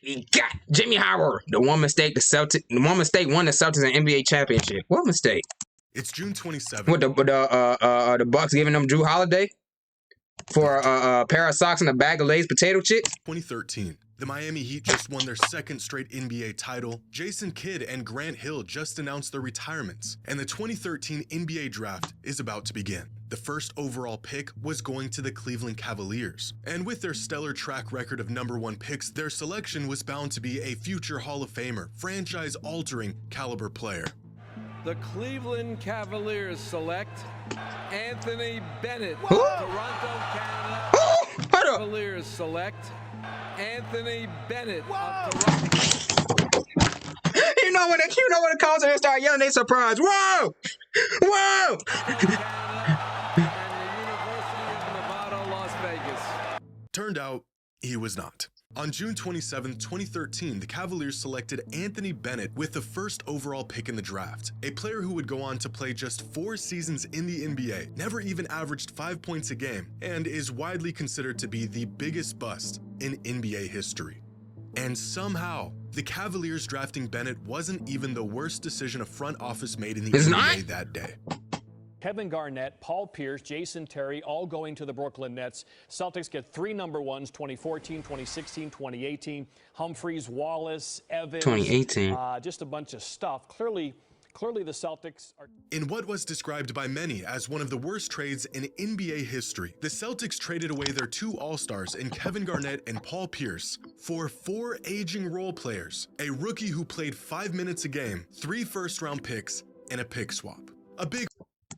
he got Jimmy Howard. The one mistake won the Celtics an NBA championship. What mistake? It's June 27th. What the Bucks giving them Drew Holiday for a pair of socks and a bag of Lay's potato chips? 2013. The Miami Heat just won their second straight NBA title. Jason Kidd and Grant Hill just announced their retirements, and the 2013 NBA draft is about to begin. The first overall pick was going to the Cleveland Cavaliers, and with their stellar track record of #1 picks, their selection was bound to be a future Hall of Famer, franchise-altering caliber player. The Cleveland Cavaliers select Anthony Bennett. Who? Toronto, Canada. Cavaliers select Anthony Bennett. You know when the Cavaliers start yelling, they surprised. Whoa! Whoa! Turned out, he was not. On June 27, 2013, the Cavaliers selected Anthony Bennett with the first overall pick in the draft, a player who would go on to play just 4 seasons in the NBA, never even averaged 5 points a game, and is widely considered to be the biggest bust in NBA history. And somehow, the Cavaliers drafting Bennett wasn't even the worst decision a front office made in the NBA that day. Kevin Garnett, Paul Pierce, Jason Terry, all going to the Brooklyn Nets. Celtics get 3 number ones, 2014, 2016, 2018. Humphreys, Wallace, Evans. 2018. Just a bunch of stuff. Clearly the Celtics are... In what was described by many as one of the worst trades in NBA history, the Celtics traded away their 2 All-Stars in Kevin Garnett and Paul Pierce for 4 aging role players, a rookie who played 5 minutes a game, 3 first-round picks, and a pick swap. A big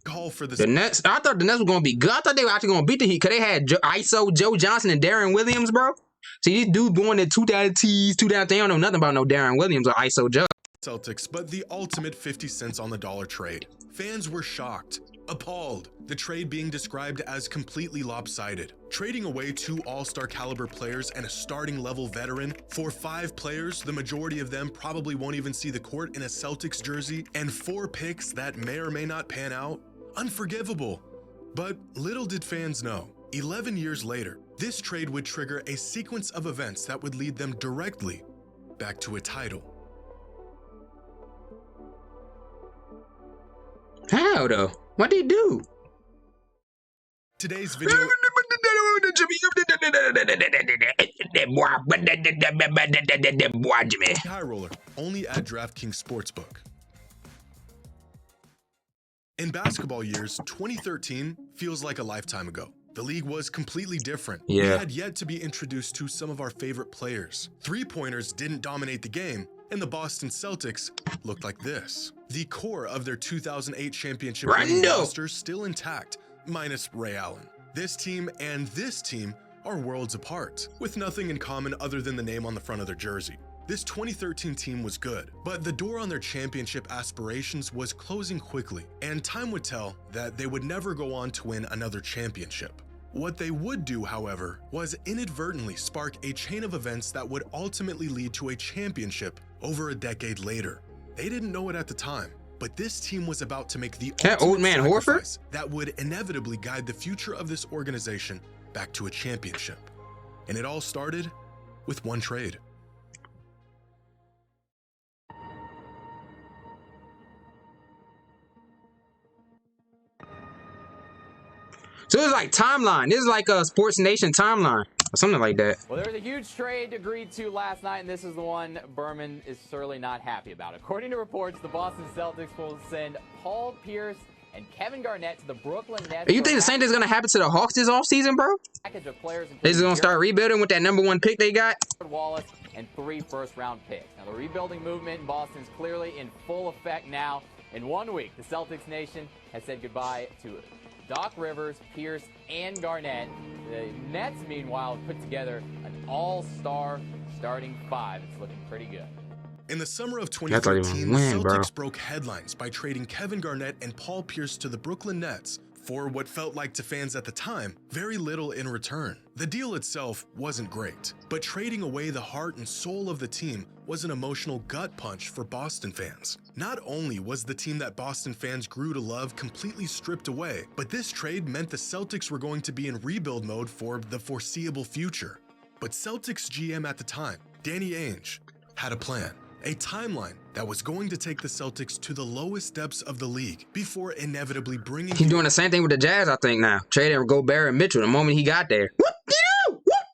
call for the Nets. I thought the Nets were going to be good. I thought they were actually going to beat the Heat because they had ISO, Joe Johnson, and Darren Williams, bro. See, these dudes going at 2,000 T's, 2,000. They don't know nothing about no Darren Williams or ISO Joe. Celtics, but the ultimate 50 cents on the dollar trade. Fans were shocked, appalled, the trade being described as completely lopsided. Trading away 2 all-star caliber players and a starting level veteran for 5 players, the majority of them probably won't even see the court in a Celtics jersey, and 4 picks that may or may not pan out. Unforgivable. But little did fans know, 11 years later, this trade would trigger a sequence of events that would lead them directly back to a title. How though? What'd he do? Today's video... High roller, only at DraftKings Sportsbook. In basketball years, 2013 feels like a lifetime ago. The league was completely different. Yeah. We had yet to be introduced to some of our favorite players. 3-pointers didn't dominate the game, and the Boston Celtics looked like this. The core of their 2008 championship roster still intact, minus Ray Allen. This team and this team are worlds apart, with nothing in common other than the name on the front of their jersey. This 2013 team was good, but the door on their championship aspirations was closing quickly, and time would tell that they would never go on to win another championship. What they would do, however, was inadvertently spark a chain of events that would ultimately lead to a championship over a decade later. They didn't know it at the time, but this team was about to make the old man Horford that would inevitably guide the future of this organization back to a championship. And it all started with one trade. So it's like timeline. This is like a Sports Nation timeline or something like that. Well, there was a huge trade agreed to last night, and this is the one Berman is certainly not happy about. According to reports, the Boston Celtics will send Paul Pierce and Kevin Garnett to the Brooklyn Nets. You think the same thing's going to happen to the Hawks this offseason, bro? Package of players They're just going to start rebuilding with that #1 pick they got? Wallace and 3 first-round picks. Now, the rebuilding movement in Boston is clearly in full effect now. In 1 week, the Celtics nation has said goodbye to Doc Rivers, Pierce, and Garnett. The Nets, meanwhile, have put together an all-star starting 5. It's looking pretty good. In the summer of 2013, the Celtics broke headlines by trading Kevin Garnett and Paul Pierce to the Brooklyn Nets for what felt like to fans at the time, very little in return. The deal itself wasn't great, but trading away the heart and soul of the team was an emotional gut punch for Boston fans. Not only was the team that Boston fans grew to love completely stripped away, but this trade meant the Celtics were going to be in rebuild mode for the foreseeable future. But Celtics GM at the time, Danny Ainge had a plan, a timeline that was going to take the Celtics to the lowest depths of the league before inevitably bringing He's doing the same thing with the Jazz, I think, now. Trading Gobert and Mitchell the moment he got there.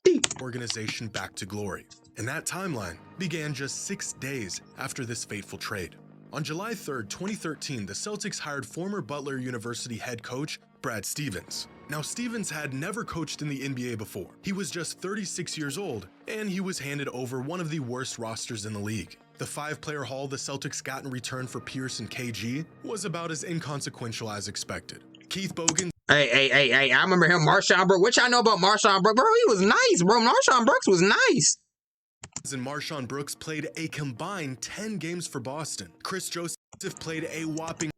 the organization back to glory. And that timeline began just 6 days after this fateful trade. On July 3rd, 2013, the Celtics hired former Butler University head coach Brad Stevens. Now, Stevens had never coached in the NBA before. He was just 36 years old, and he was handed over one of the worst rosters in the league. The 5-player haul the Celtics got in return for Pierce and KG was about as inconsequential as expected. Keith Bogan. Hey, I remember him, Marshawn Brooks. What y'all know about Marshawn Brooks? Bro, he was nice, bro. Marshawn Brooks was nice. And Marshawn Brooks played a combined 10 games for Boston. Chris Joseph played a whopping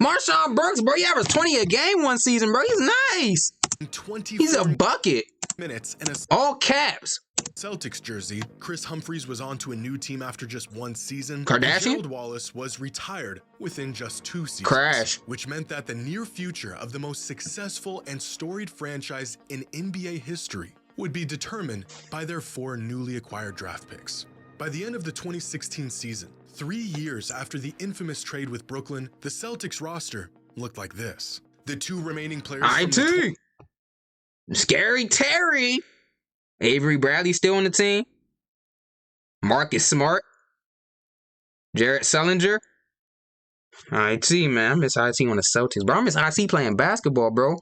Marshawn Brooks, bro, he averaged 20 a game one season, bro. He's nice. 24 He's a bucket. minutes and a All caps. Celtics jersey. Chris Humphries was on to a new team after just 1 season. Kardashian? Gerald Wallace was retired within just 2 seasons. Crash. Which meant that the near future of the most successful and storied franchise in NBA history would be determined by their 4 newly acquired draft picks. By the end of the 2016 season, 3 years after the infamous trade with Brooklyn, the Celtics roster looked like this. The 2 remaining players from the Scary Terry. Avery Bradley still on the team. Marcus Smart. Jared Sullinger. IT, man. I miss IT on the Celtics, bro. I miss IT playing basketball, bro.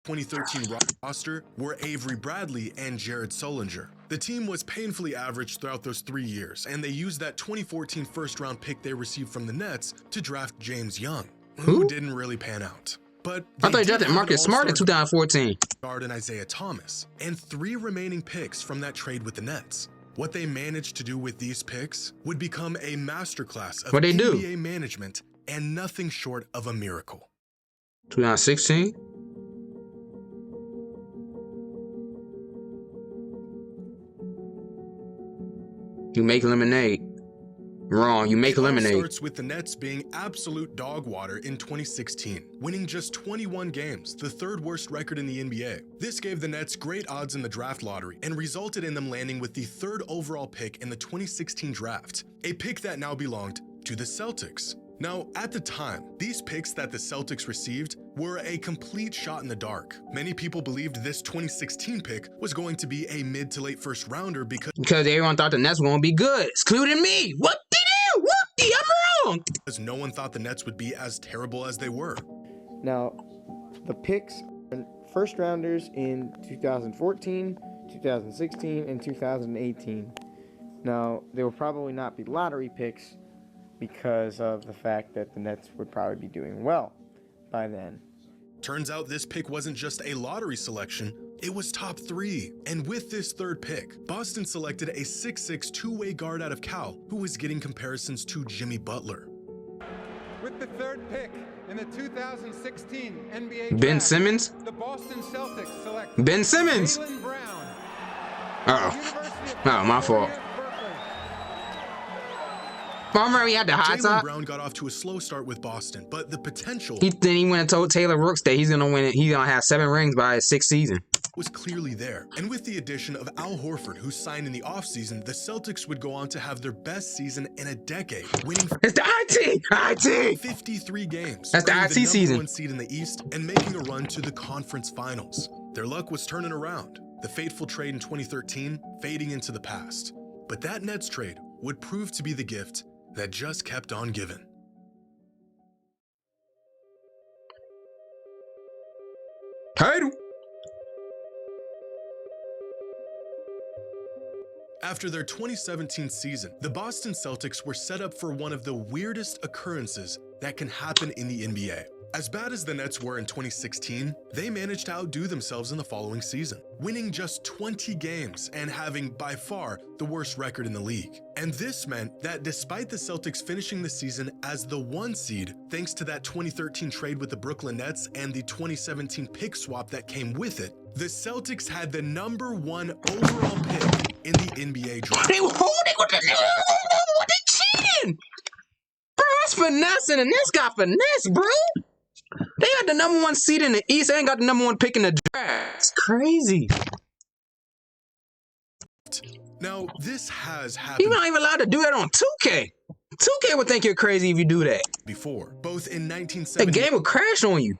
2013 roster were Avery Bradley and Jared Sullinger. The team was painfully average throughout those 3 years, and they used that 2014 first-round pick they received from the Nets to draft James Young, who didn't really pan out. But I thought you drafted Marcus Smart in 2014. Guard and Isaiah Thomas, and 3 remaining picks from that trade with the Nets. What they managed to do with these picks would become a masterclass of NBA management and nothing short of a miracle. 2016? You make lemonade. Wrong, you make lemonade. It all starts with the Nets being absolute dog water in 2016, winning just 21 games, the 3rd worst record in the NBA. This gave the Nets great odds in the draft lottery and resulted in them landing with the 3rd overall pick in the 2016 draft, a pick that now belonged to the Celtics. Now, at the time, these picks that the Celtics received were a complete shot in the dark. Many people believed this 2016 pick was going to be a mid to late first rounder because everyone thought the Nets were going to be good, excluding me. Whoop-de-doo, I'm wrong. Because no one thought the Nets would be as terrible as they were. Now, the picks are first rounders in 2014, 2016, and 2018. Now, they will probably not be lottery picks, because of the fact that the Nets would probably be doing well by then. Turns out this pick wasn't just a lottery selection, it was top 3. And with this 3rd pick, Boston selected a 6'6" two-way guard out of Cal who was getting comparisons to Jimmy Butler. With the 3rd pick in the 2016 NBA Ben draft, Simmons? the Boston Celtics select Ben Simmons! Jaylen Brown. Oh, my fault. I remember he had the high Jaylen top. Brown got off to a slow start with Boston, but the potential Then he went and told Taylor Rooks that he's gonna win it. He's gonna have 7 rings by his 6th season. was clearly there. And with the addition of Al Horford, who signed in the offseason, the Celtics would go on to have their best season in a decade, winning It's the IT 53 games. That's the earning IT season. #1 seed in the East and making a run to the conference finals. Their luck was turning around. The fateful trade in 2013 fading into the past. But that Nets trade would prove to be the gift that just kept on giving. Title. After their 2017 season, the Boston Celtics were set up for one of the weirdest occurrences that can happen in the NBA. As bad as the Nets were in 2016, they managed to outdo themselves in the following season, winning just 20 games and having by far the worst record in the league. And this meant that despite the Celtics finishing the season as the 1 seed, thanks to that 2013 trade with the Brooklyn Nets and the 2017 pick swap that came with it, the Celtics had the #1 overall pick in the NBA draft. They were holding with they cheating. Bro, that's finessing, and this got finesse, bro. They got the #1 seed in the East. They ain't got the #1 pick in the draft. It's crazy. Now, this has You're happened not even allowed to do that on 2K. 2K would think you're crazy if you do that. before, both in The 1978 game would crash on you.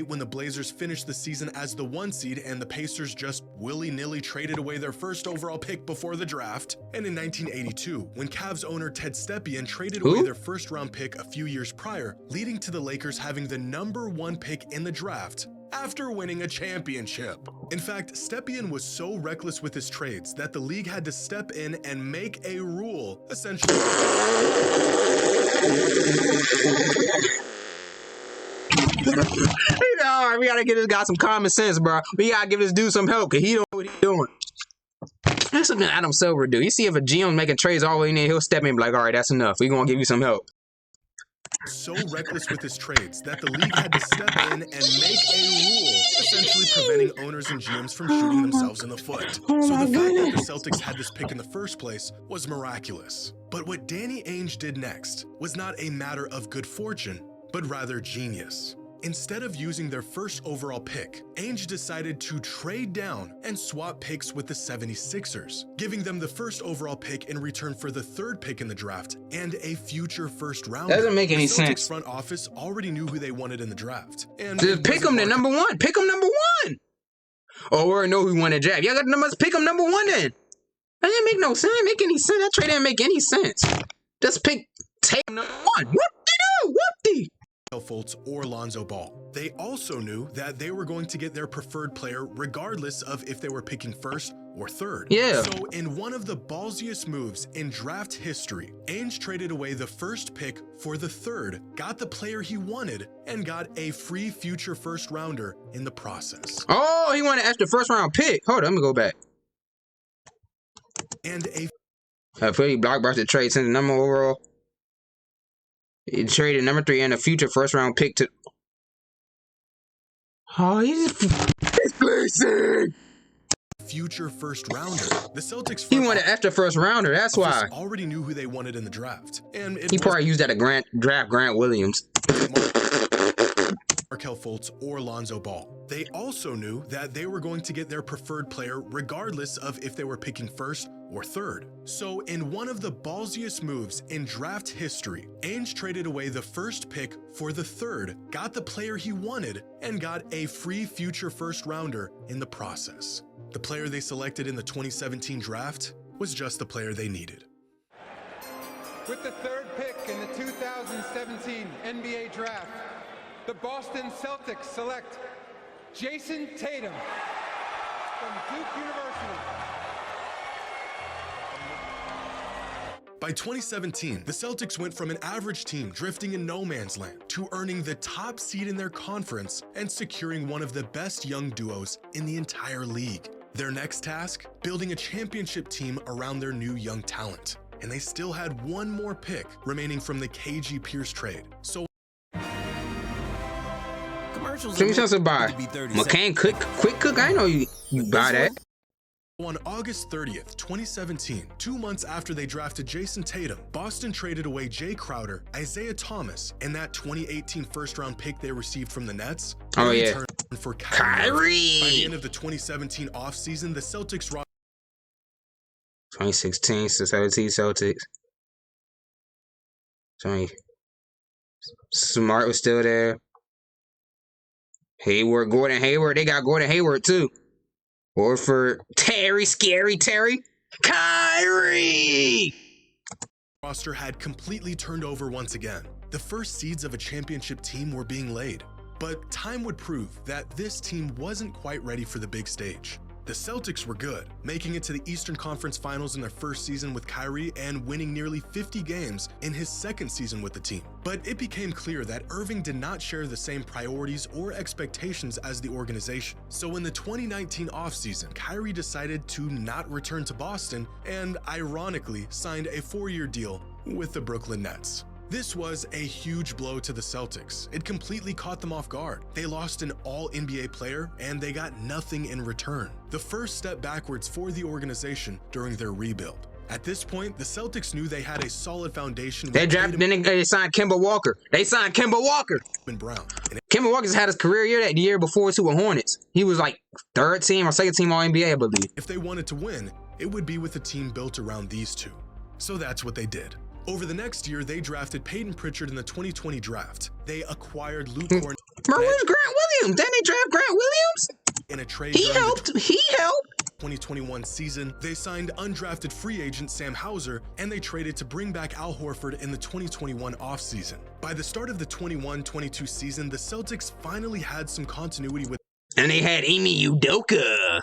when the Blazers finished the season as the 1 seed and the Pacers just willy-nilly traded away their first overall pick before the draft, and in 1982 when Cavs owner Ted Stepien traded away their first-round pick a few years prior, leading to the Lakers having the #1 pick in the draft after winning a championship. In fact, Stepien was so reckless with his trades that the league had to step in and make a rule, essentially. No, we gotta give this guy some common sense, bro. We gotta give this dude some help, cause he don't know what he's doing. That's something Adam Silver do. You see if a GM making trades all the way in there, he'll step in and be like, all right, that's enough. We gonna give you some help. So reckless with his trades that the league had to step in and make a rule, essentially preventing owners and GMs from shooting themselves in the foot. So the fact that the Celtics had this pick in the first place was miraculous. But what Danny Ainge did next was not a matter of good fortune, but rather genius. Instead of using their first overall pick, Ainge decided to trade down and swap picks with the 76ers, giving them the first overall pick in return for the 3rd pick in the draft and a future first rounder. Doesn't make any the Celtics sense. front office already knew who they wanted in the draft. And Just pick him to #1. Pick him #1. Oh, we already know who won the draft. Y'all got the numbers. Pick him #1 then. That didn't make no sense. That didn't make any sense. That trade didn't make any sense. Just take #1. Whoop-de-doo. Whoop-de. Fultz or Lonzo Ball. They also knew that they were going to get their preferred player regardless of if they were picking 1st or 3rd. Yeah. So in one of the ballsiest moves in draft history, Ainge traded away the 1st pick for the 3rd, got the player he wanted, and got a free future first rounder in the process. Oh, he wanted an extra first-round pick. Hold on, let me go back. And A pretty blockbuster trade since the number overall. He traded #3 and a future first-round pick to. Oh, he's displacing. future first rounder. The Celtics He wanted an extra first rounder. That's why. Already knew who they wanted in the draft, and He probably used that to draft Grant Williams. Markelle Fultz or Lonzo Ball. They also knew that they were going to get their preferred player regardless of if they were picking 1st or 3rd. So in one of the ballsiest moves in draft history, Ainge traded away the 1st pick for the 3rd, got the player he wanted, and got a free future first rounder in the process. The player they selected in the 2017 draft was just the player they needed. With the 3rd pick in the 2017 NBA Draft, the Boston Celtics select Jason Tatum from Duke University. By 2017, the Celtics went from an average team drifting in no man's land to earning the top seed in their conference and securing one of the best young duos in the entire league. Their next task? Building a championship team around their new young talent. And they still had one more pick remaining from the KG Pierce trade. So So you supposed to buy McCain Quick Cook? I know you buy that. on August 30th, 2017, 2 months after they drafted Jason Tatum, Boston traded away Jay Crowder, Isaiah Thomas, and that 2018 first-round pick they received from the Nets. Oh, yeah. Returned for Kyrie. Kyrie! By the end of the 2017 offseason, the Celtics 2016 to 17 Celtics. 20. Smart was still there. Hayward, Gordon Hayward. They got Gordon Hayward too. Horford, Scary Terry, Kyrie. roster had completely turned over once again. The first seeds of a championship team were being laid. But time would prove that this team wasn't quite ready for the big stage. The Celtics were good, making it to the Eastern Conference Finals in their first season with Kyrie and winning nearly 50 games in his second season with the team. But it became clear that Irving did not share the same priorities or expectations as the organization. So in the 2019 offseason, Kyrie decided to not return to Boston and ironically signed a 4-year deal with the Brooklyn Nets. This was a huge blow to the Celtics. It completely caught them off guard. They lost an all-NBA player and they got nothing in return. The first step backwards for the organization during their rebuild. At this point, the Celtics knew they had a solid foundation. They drafted, then they signed Kemba Walker. And Brown. And Kemba Walker's had his career year that year before too with Hornets. He was like third team or second team All-NBA, I believe. if they wanted to win, it would be with a team built around these two. So that's what they did. Over the next year, they drafted Peyton Pritchard in the 2020 draft. They acquired Luke Cornett. Bro, where's Grant Williams? Didn't they draft Grant Williams? In a trade He during helped. the He helped. 2021 season, they signed undrafted free agent Sam Hauser, and they traded to bring back Al Horford in the 2021 offseason. By the start of the 21-22 season, the Celtics finally had some continuity with And they had Ime Udoka.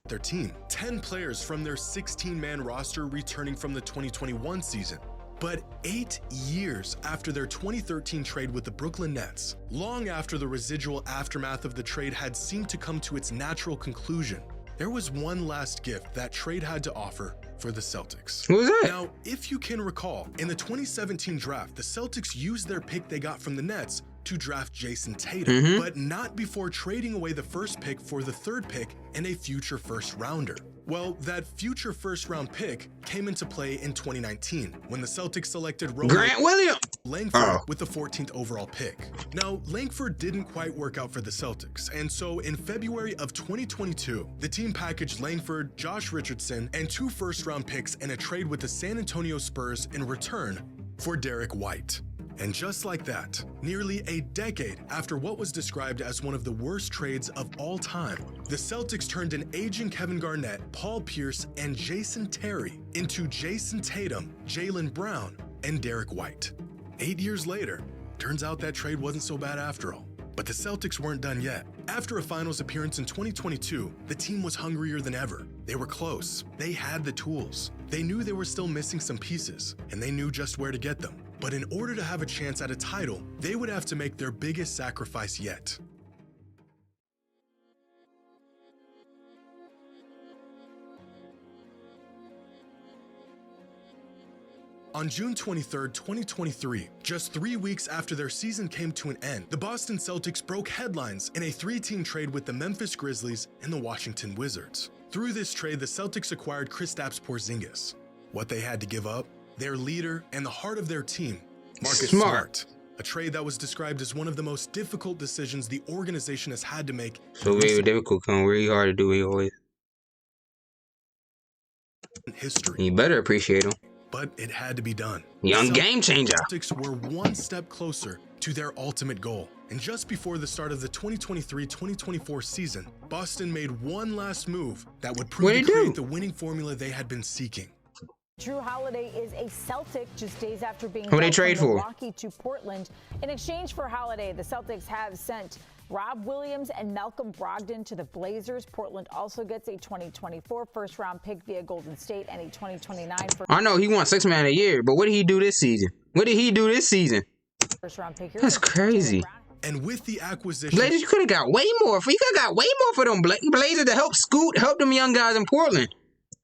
their team. 10 players from their 16-man roster returning from the 2021 season. But 8 years after their 2013 trade with the Brooklyn Nets, long after the residual aftermath of the trade had seemed to come to its natural conclusion, there was one last gift that trade had to offer for the Celtics. What was that? Now, if you can recall, in the 2017 draft, the Celtics used their pick they got from the Nets to draft Jason Tatum, but not before trading away the first pick for the third pick and a future first rounder. Well, that future first round pick came into play in 2019 when the Celtics selected Grant Williams. Langford with the 14th overall pick. Now, Langford didn't quite work out for the Celtics, and so in February of 2022, the team packaged Langford, Josh Richardson, and 2 first-round picks in a trade with the San Antonio Spurs in return for Derek White. And just like that, nearly a decade after what was described as one of the worst trades of all time, the Celtics turned an aging Kevin Garnett, Paul Pierce, and Jason Terry into Jason Tatum, Jaylen Brown, and Derek White. 8 years later, turns out that trade wasn't so bad after all. But the Celtics weren't done yet. After a finals appearance in 2022, the team was hungrier than ever. They were close. They had the tools. They knew they were still missing some pieces, and they knew just where to get them. But in order to have a chance at a title, they would have to make their biggest sacrifice yet. On June 23, 2023, just 3 weeks after their season came to an end, the Boston Celtics broke headlines in a 3-team trade with the Memphis Grizzlies and the Washington Wizards. Through this trade, the Celtics acquired Kristaps Porzingis. What they had to give up? Their leader and the heart of their team, Marcus Smart. A trade that was described as one of the most difficult decisions the organization has had to make. So very difficult, come really hard to do it always. History. You better appreciate him. But it had to be done. Young game changer. The Celtics were one step closer to their ultimate goal. And just before the start of the 2023-2024 season, Boston made one last move that would prove to create the winning formula they had been seeking. Drew Holiday is a Celtic just days after being Who they trade for? Milwaukee to Portland. In exchange for Holiday, the Celtics have sent Rob Williams and Malcolm Brogdon to the Blazers. Portland also gets a 2024 first-round pick via Golden State and a 2029 I know he won 6 man a year, but what did he do this season? first-round pick. That's crazy. And with the acquisition, Blazers, you could have got way more. You could have got way more for them Blazers to help them young guys in Portland.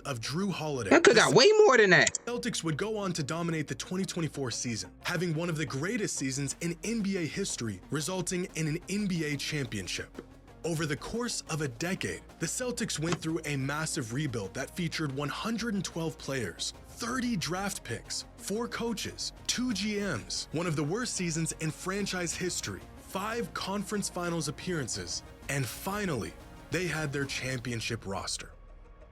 Of Drew Holiday. That could have got way more than that. Celtics would go on to dominate the 2024 season, having one of the greatest seasons in NBA history, resulting in an NBA championship. Over the course of a decade, the Celtics went through a massive rebuild that featured 112 players, 30 draft picks, 4 coaches, 2 GMs, one of the worst seasons in franchise history, 5 conference finals appearances, and finally, they had their championship roster.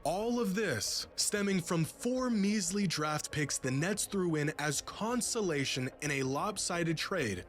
All of this stemming from 4 measly draft picks the Nets threw in as consolation in a lopsided trade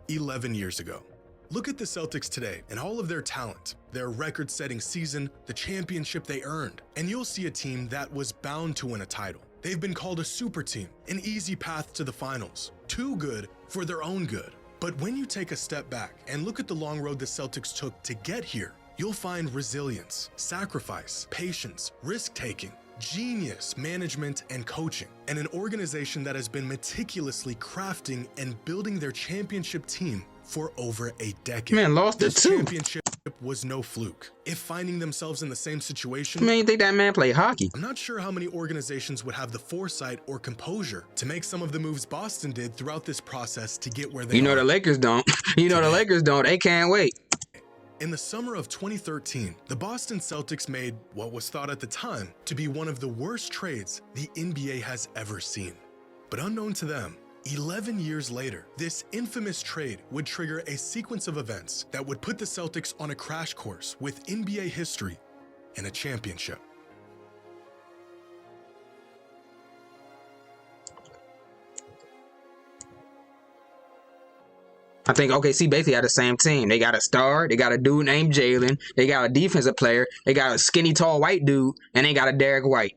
11 years ago. Look at the Celtics today and all of their talent, their record-setting season, the championship they earned, and you'll see a team that was bound to win a title. They've been called a super team, an easy path to the finals, too good for their own good. But when you take a step back and look at the long road the Celtics took to get here, you'll find resilience, sacrifice, patience, risk-taking, genius, management, and coaching, and an organization that has been meticulously crafting and building their championship team for over a decade. Man, lost it too. This championship was no fluke. If finding themselves in the same situation, Man, you think that man played hockey? I'm not sure how many organizations would have the foresight or composure to make some of the moves Boston did throughout this process to get where they are. You know the Lakers don't. The Lakers don't. They can't wait. In the summer of 2013, the Boston Celtics made what was thought at the time to be one of the worst trades the NBA has ever seen. But unknown to them, 11 years later, this infamous trade would trigger a sequence of events that would put the Celtics on a crash course with NBA history and a championship. I think OKC basically had the same team. They got a star, they got a dude named Jalen, they got a defensive player, they got a skinny, tall white dude, and they got a Derek White.